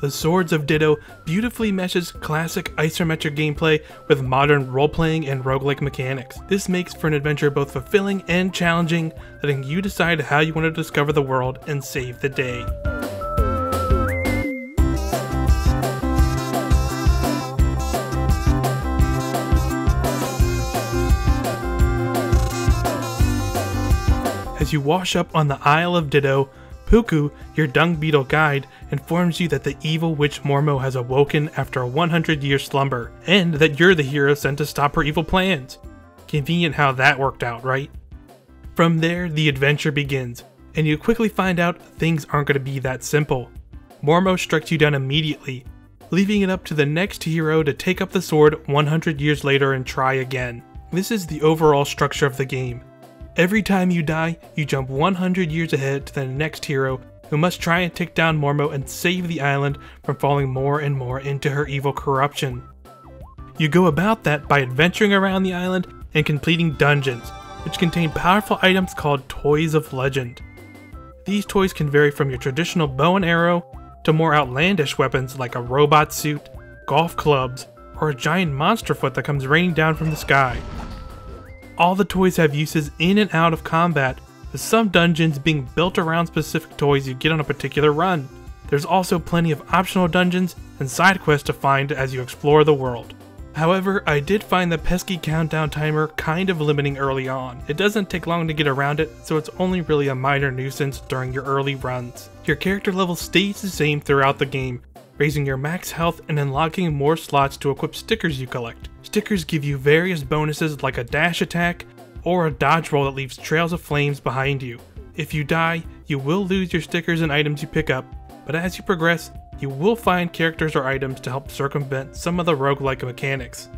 The Swords of Ditto beautifully meshes classic isometric gameplay with modern role-playing and roguelike mechanics. This makes for an adventure both fulfilling and challenging, letting you decide how you want to discover the world and save the day. As you wash up on the Isle of Ditto, Puku, your dung beetle guide, informs you that the evil witch Mormo has awoken after a 100-year slumber, and that you're the hero sent to stop her evil plans. Convenient how that worked out, right? From there, the adventure begins, and you quickly find out things aren't going to be that simple. Mormo strikes you down immediately, leaving it up to the next hero to take up the sword 100 years later and try again. This is the overall structure of the game. Every time you die, you jump 100 years ahead to the next hero who must try and take down Mormo and save the island from falling more and more into her evil corruption. You go about that by adventuring around the island and completing dungeons, which contain powerful items called Toys of Legend. These toys can vary from your traditional bow and arrow to more outlandish weapons like a robot suit, golf clubs, or a giant monster foot that comes raining down from the sky. All the toys have uses in and out of combat, with some dungeons being built around specific toys you get on a particular run. There's also plenty of optional dungeons and side quests to find as you explore the world. However, I did find the pesky countdown timer kind of limiting early on. It doesn't take long to get around it, so it's only really a minor nuisance during your early runs. Your character level stays the same throughout the game, raising your max health and unlocking more slots to equip stickers you collect. Stickers give you various bonuses like a dash attack or a dodge roll that leaves trails of flames behind you. If you die, you will lose your stickers and items you pick up, but as you progress, you will find characters or items to help circumvent some of the roguelike mechanics.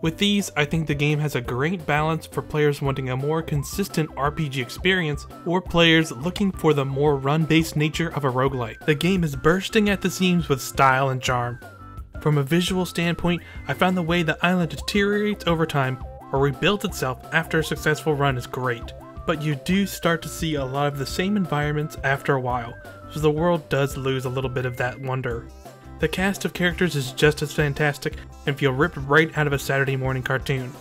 With these, I think the game has a great balance for players wanting a more consistent RPG experience or players looking for the more run-based nature of a roguelike. The game is bursting at the seams with style and charm. From a visual standpoint, I found the way the island deteriorates over time or rebuilds itself after a successful run is great, but you do start to see a lot of the same environments after a while, so the world does lose a little bit of that wonder. The cast of characters is just as fantastic and feel ripped right out of a Saturday morning cartoon.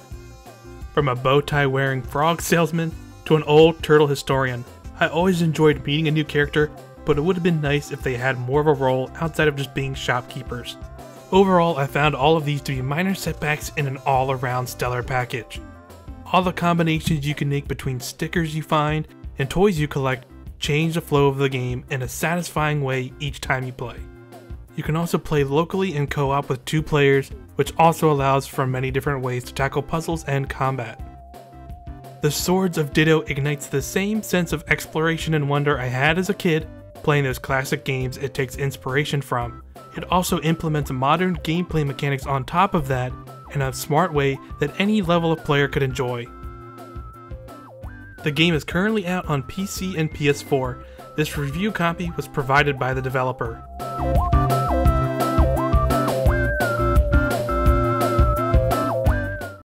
From a bow tie wearing frog salesman to an old turtle historian, I always enjoyed meeting a new character, but it would have been nice if they had more of a role outside of just being shopkeepers. Overall, I found all of these to be minor setbacks in an all-around stellar package. All the combinations you can make between stickers you find and toys you collect change the flow of the game in a satisfying way each time you play. You can also play locally in co-op with 2 players, which also allows for many different ways to tackle puzzles and combat. The Swords of Ditto ignites the same sense of exploration and wonder I had as a kid playing those classic games it takes inspiration from. It also implements modern gameplay mechanics on top of that in a smart way that any level of player could enjoy. The game is currently out on PC and PS4. This review copy was provided by the developer.